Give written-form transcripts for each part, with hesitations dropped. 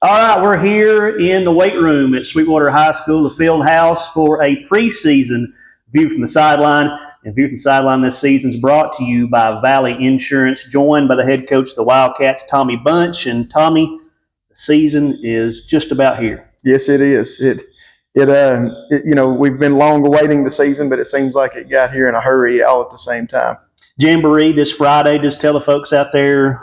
All right, we're here in the weight room at Sweetwater High School, the field house, for a preseason View from the Sideline. And View from the Sideline this season is brought to you by Valley Insurance, joined by the head coach of the Wildcats, Tommy Bunch. And Tommy, the season is just about here. Yes, it is. We've been long awaiting the season, but it seems like it got here in a hurry all at the same time. Jamboree this Friday. Just tell the folks out there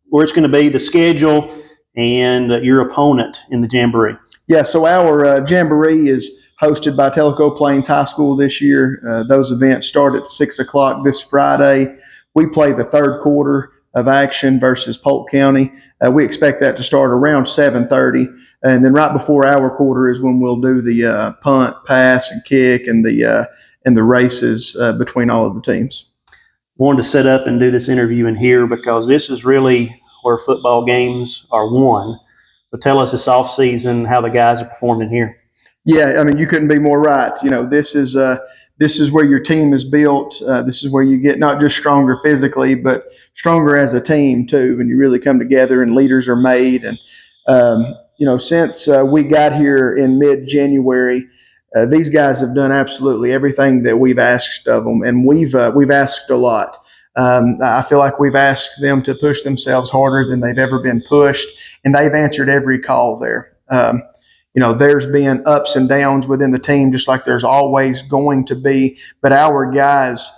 where it's going to be, the schedule, and your opponent in the Jamboree. Yeah, so our Jamboree is hosted by Tellico Plains High School this year. Those events start at 6 o'clock this Friday. We play the third quarter of action versus Polk County. We expect that to start around 7:30. And then right before our quarter is when we'll do the punt, pass, and kick, and the races between all of the teams. Wanted to set up and do this interview in here because this is really where football games are won. So tell us this offseason how the guys are performing here. Yeah, I mean, you couldn't be more right. You know, this is where your team is built. This is where you get not just stronger physically, but stronger as a team too. And you really come together, and leaders are made. And since we got here in mid-January, these guys have done absolutely everything that we've asked of them, and we've asked a lot. I feel like we've asked them to push themselves harder than they've ever been pushed, and they've answered every call there. There's been ups and downs within the team, just like there's always going to be, but our guys,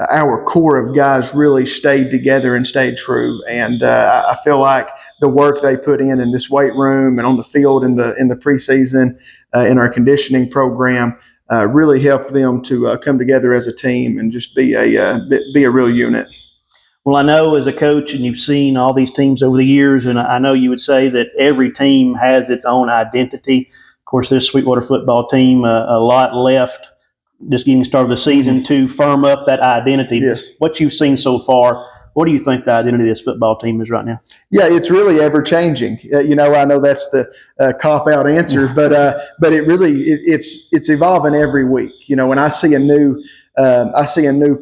our core of guys really stayed together and stayed true. And I feel like the work they put in this weight room and on the field in the preseason, in our conditioning program, really helped them to come together as a team and just be a real unit. Well, I know as a coach, and you've seen all these teams over the years, and I know you would say that every team has its own identity. Of course, this Sweetwater football team, a lot left just getting started the season to firm up that identity. Yes. What you've seen so far, what do you think the identity of this football team is right now? Yeah, it's really ever changing. I know that's the cop-out answer, but it really it's evolving every week. When I see a new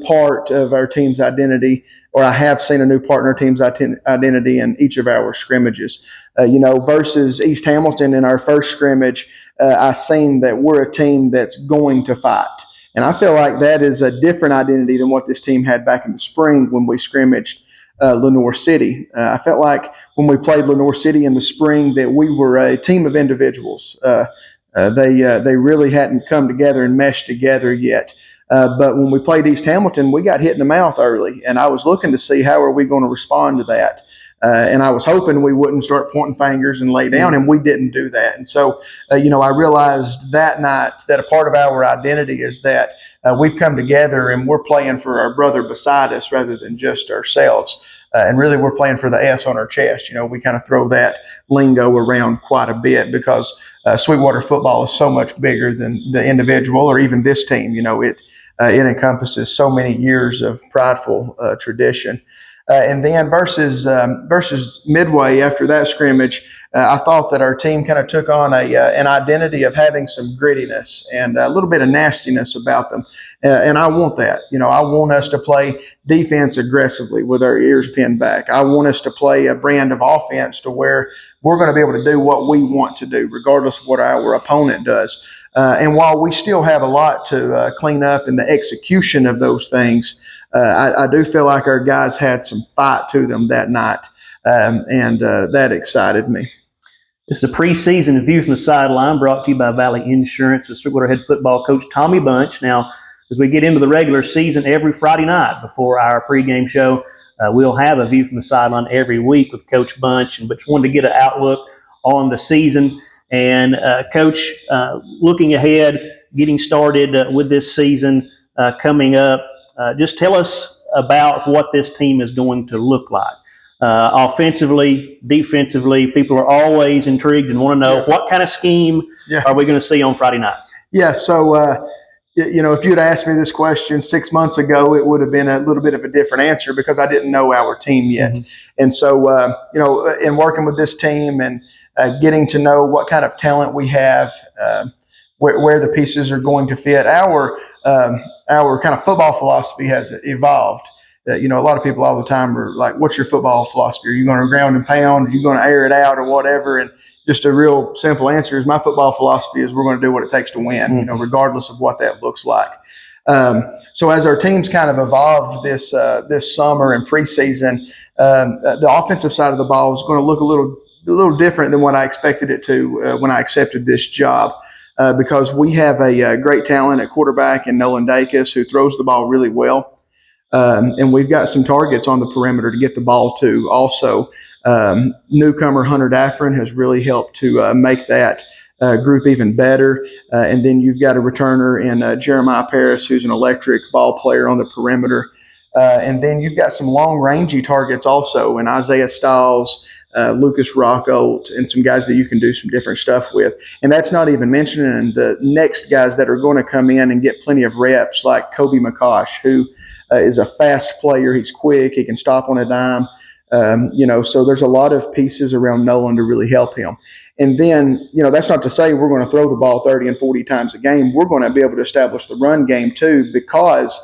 part of our team's identity, or I have seen a new part in our team's identity in each of our scrimmages. Versus East Hamilton in our first scrimmage, I seen that we're a team that's going to fight. And I feel like that is a different identity than what this team had back in the spring when we scrimmaged Lenoir City. I felt like when we played Lenoir City in the spring that we were a team of individuals. They really hadn't come together and meshed together yet. But when we played East Hamilton, we got hit in the mouth early, and I was looking to see how are we going to respond to that. And I was hoping we wouldn't start pointing fingers and lay down, and we didn't do that. And so, I realized that night that a part of our identity is that we've come together and we're playing for our brother beside us rather than just ourselves. And really, we're playing for the S on our chest. We kind of throw that lingo around quite a bit because Sweetwater football is so much bigger than the individual or even this team. It encompasses so many years of prideful tradition. And then versus Midway after that scrimmage, I thought that our team kind of took on an identity of having some grittiness and a little bit of nastiness about them. And I want that. I want us to play defense aggressively with our ears pinned back. I want us to play a brand of offense to where we're going to be able to do what we want to do, regardless of what our opponent does. And while we still have a lot to clean up in the execution of those things, I do feel like our guys had some fight to them that night, and that excited me. This is a preseason View from the Sideline brought to you by Valley Insurance with Sweetwater head football coach Tommy Bunch. Now, as we get into the regular season, every Friday night before our pregame show, we'll have a View from the Sideline every week with Coach Bunch, but just wanted to get an outlook on the season. And Coach, looking ahead, getting started with this season coming up, just tell us about what this team is going to look like. Offensively, defensively, people are always intrigued and want to know what kind of scheme are we going to see on Friday night? Yeah, so, if you'd asked me this question 6 months ago, it would have been a little bit of a different answer because I didn't know our team yet. Mm-hmm. And so, in working with this team and getting to know what kind of talent we have, where the pieces are going to fit, our kind of football philosophy has evolved. a lot of people all the time are like, what's your football philosophy? Are you going to ground and pound? Are you going to air it out or whatever? And just a real simple answer is my football philosophy is we're going to do what it takes to win, regardless of what that looks like. So as our teams kind of evolved this summer and preseason, the offensive side of the ball is going to look a little different than what I expected it to when I accepted this job. Because we have a great talent at quarterback in Nolan Dacus who throws the ball really well. And we've got some targets on the perimeter to get the ball to. Also, newcomer Hunter Daffrin has really helped to make that group even better. And then you've got a returner in Jeremiah Paris, who's an electric ball player on the perimeter. And then you've got some long-rangey targets also in Isaiah Stiles, Lucas Rockolt, and some guys that you can do some different stuff with. And that's not even mentioning the next guys that are going to come in and get plenty of reps, like Kobe McCosh, who is a fast player. He's quick. He can stop on a dime. So there's a lot of pieces around Nolan to really help him. And then, that's not to say we're going to throw the ball 30 and 40 times a game. We're going to be able to establish the run game too, because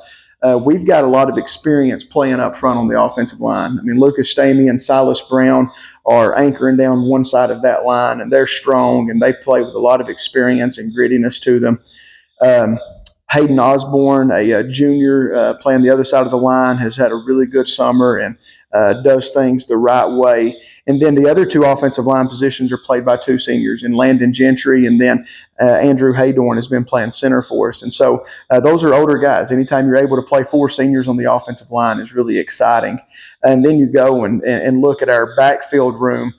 we've got a lot of experience playing up front on the offensive line. I mean, Lucas Stamey and Silas Brown are anchoring down one side of that line, and they're strong, and they play with a lot of experience and grittiness to them. Hayden Osborne, a junior playing the other side of the line, has had a really good summer and does things the right way. And then the other two offensive line positions are played by two seniors, in Landon Gentry, and then Andrew Haydorn has been playing center for us. And so those are older guys. Anytime you're able to play four seniors on the offensive line is really exciting. And then you go and look at our backfield room.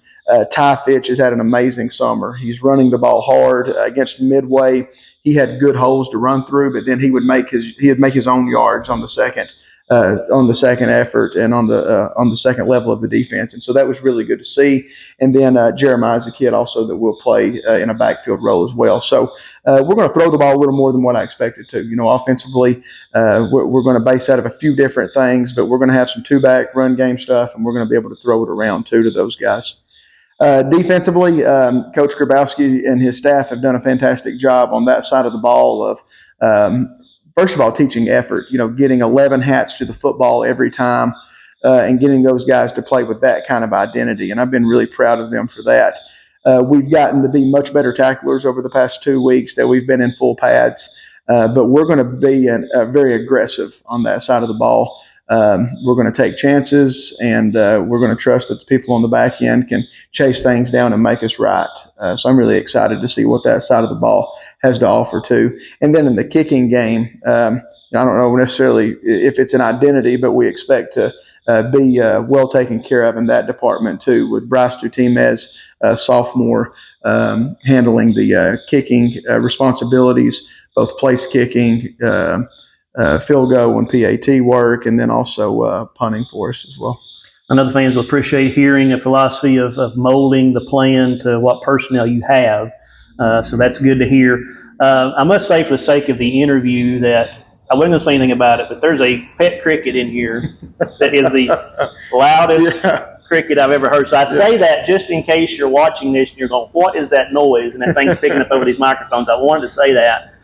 Ty Fitch has had an amazing summer. He's running the ball hard. Against Midway, he had good holes to run through, but then he would make his own yards on the second effort and on the second level of the defense. And so that was really good to see. And then Jeremiah's a kid also that will play in a backfield role as well. So we're going to throw the ball a little more than what I expected to. Offensively, we're going to base out of a few different things, but we're going to have some two-back run game stuff, and we're going to be able to throw it around too to those guys. Defensively, Coach Grabowski and his staff have done a fantastic job on that side of the ball of first of all, teaching effort, getting 11 hats to the football every time and getting those guys to play with that kind of identity. And I've been really proud of them for that. We've gotten to be much better tacklers over the past 2 weeks that we've been in full pads, but we're going to be very aggressive on that side of the ball. We're going to take chances, and we're going to trust that the people on the back end can chase things down and make us right. So I'm really excited to see what that side of the ball has to offer too. And then in the kicking game, I don't know necessarily if it's an identity, but we expect to be well taken care of in that department too, with Bryce Tutimez, sophomore, handling the kicking responsibilities, both place kicking, field goal and PAT work, and then also punting for us as well. I know the fans will appreciate hearing a philosophy of molding the plan to what personnel you have. So that's good to hear. I must say, for the sake of the interview, that I wasn't going to say anything about it, but there's a pet cricket in here that is the loudest cricket I've ever heard. So I say that just in case you're watching this and you're going, what is that noise? And that thing's picking up over these microphones. I wanted to say that.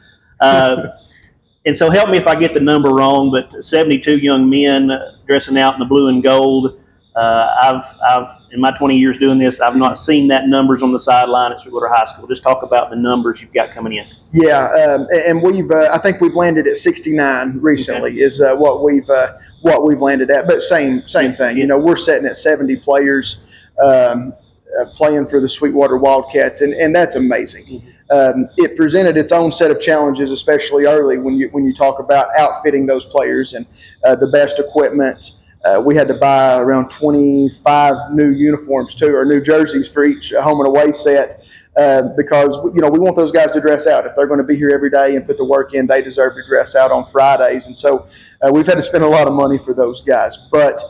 And so help me if I get the number wrong, but 72 young men dressing out in the blue and gold. I've in my 20 years doing this, I've not seen that numbers on the sideline at Sweetwater High School. Just talk about the numbers you've got coming in. Yeah, and I think we've landed at 69 recently. Okay. Is what we've landed at. But same thing. We're sitting at 70 players playing for the Sweetwater Wildcats, and that's amazing. Mm-hmm. It presented its own set of challenges, especially early when you talk about outfitting those players and the best equipment. We had to buy around 25 new uniforms too, or new jerseys for each home and away set, because we want those guys to dress out. If they're going to be here every day and put the work in, they deserve to dress out on Fridays. And so we've had to spend a lot of money for those guys. But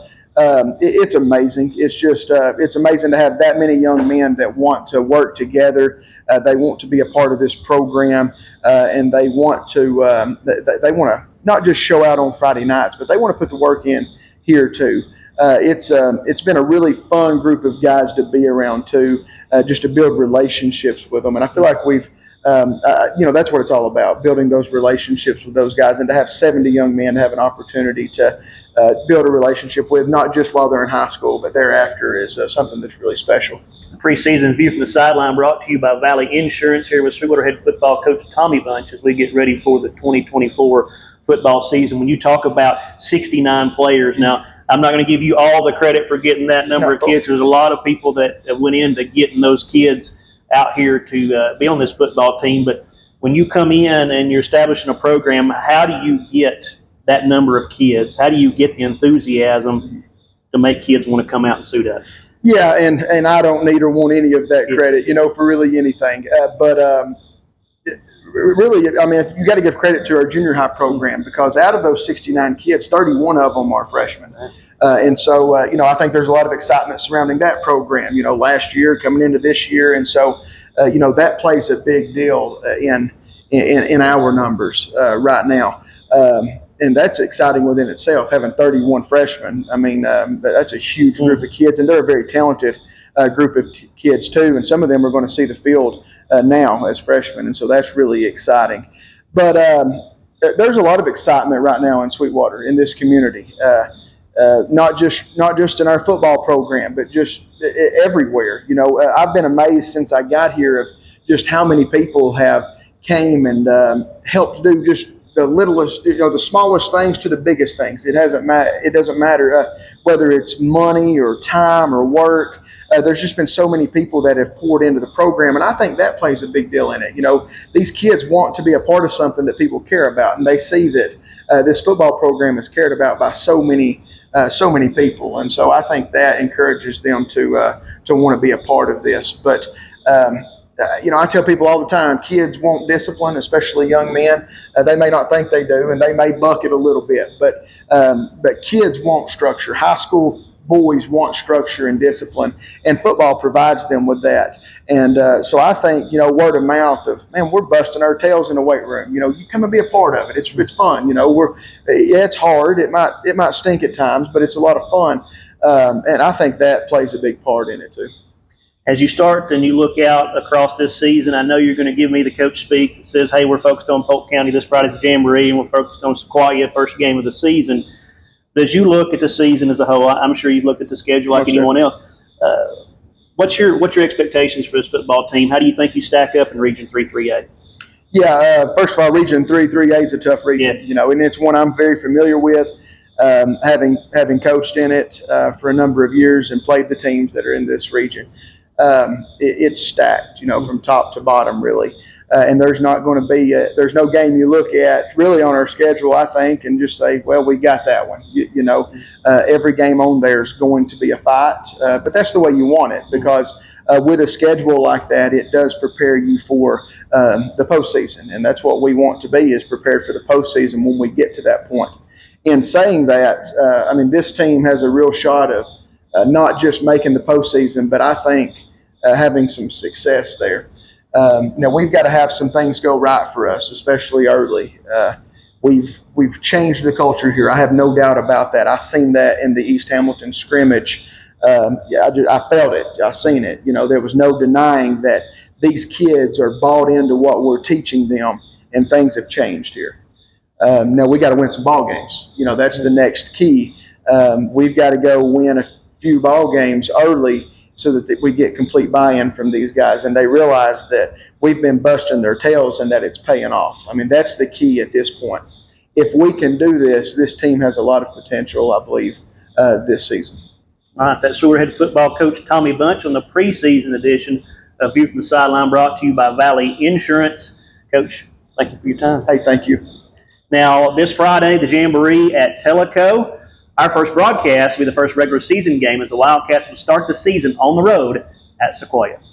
it's amazing. It's just it's amazing to have that many young men that want to work together. They want to be a part of this program, and they want to not just show out on Friday nights, but they want to put the work in here too. It's been a really fun group of guys to be around too, just to build relationships with them. And I feel like we've That's what it's all about, building those relationships with those guys, and to have 70 young men have an opportunity to build a relationship with, not just while they're in high school, but thereafter, is something that's really special. Preseason View from the Sideline brought to you by Valley Insurance, here with Sweetwater head football coach Tommy Bunch as we get ready for the 2024 football season. When you talk about 69 players, now I'm not going to give you all the credit for getting that number of kids. There's a lot of people that went into getting those kids out here to be on this football team. But when you come in and you're establishing a program, how do you get that number of kids? How do you get the enthusiasm to make kids want to come out and suit up? Yeah, and I don't need or want any of that credit, for really anything. Really, I mean, you got to give credit to our junior high program, because out of those 69 kids, 31 of them are freshmen. And so, I think there's a lot of excitement surrounding that program, last year coming into this year. And so, that plays a big deal in our numbers right now. And that's exciting within itself, having 31 freshmen. I mean, that's a huge group of kids, and they're a very talented group of kids too. And some of them are going to see the field now as freshmen, and so that's really exciting. But there's a lot of excitement right now in Sweetwater, in this community, not just in our football program, but just everywhere. I've been amazed since I got here of just how many people have came and helped do just the littlest, the smallest things to the biggest things. It doesn't matter whether it's money or time or work. There's just been so many people that have poured into the program, and I think that plays a big deal in it. These kids want to be a part of something that people care about, and they see that this football program is cared about by so many people, and so I think that encourages them to want to be a part of this. But I tell people all the time, kids want discipline, especially young men. They may not think they do, and they may buck it a little bit, but kids want structure. High school boys want structure and discipline, and football provides them with that. And so I think, word of mouth of, man, we're busting our tails in the weight room. You come and be a part of it. It's fun. It's hard. It might stink at times, but it's a lot of fun. And I think that plays a big part in it too. As you start and you look out across this season, I know you're going to give me the coach speak that says, hey, we're focused on Polk County this Friday at the Jamboree, and we're focused on Sequoia, first game of the season. But as you look at the season as a whole, I'm sure you've looked at the schedule like anyone else. What's your expectations for this football team? How do you think you stack up in Region 3-3A? Yeah, first of all, Region 3-3A is a tough region, and it's one I'm very familiar with, having coached in it for a number of years and played the teams that are in this region. It's stacked, from top to bottom, really. And there's not going to be there's no game you look at really on our schedule, I think, and just say, well, we got that one. Every game on there is going to be a fight, but that's the way you want it, because with a schedule like that, it does prepare you for the postseason, and that's what we want to be, is prepared for the postseason when we get to that point. In saying that, this team has a real shot of not just making the postseason, but I think having some success there. We've got to have some things go right for us, especially early. We've changed the culture here. I have no doubt about that. I've seen that in the East Hamilton scrimmage. I felt it. I seen it. There was no denying that these kids are bought into what we're teaching them, and things have changed here. Now we got to win some ball games. That's the next key. We've got to go win a few ball games early, so that we get complete buy-in from these guys, and they realize that we've been busting their tails and that it's paying off. That's the key at this point. If we can do this, this team has a lot of potential, I believe, this season. All right, that's Sweetwater head football coach Tommy Bunch on the preseason edition of View from the Sideline, brought to you by Valley Insurance. Coach, thank you for your time. Hey, thank you. Now, this Friday, the Jamboree at Tellico. Our first broadcast will be the first regular season game, as the Wildcats will start the season on the road at Sequoia.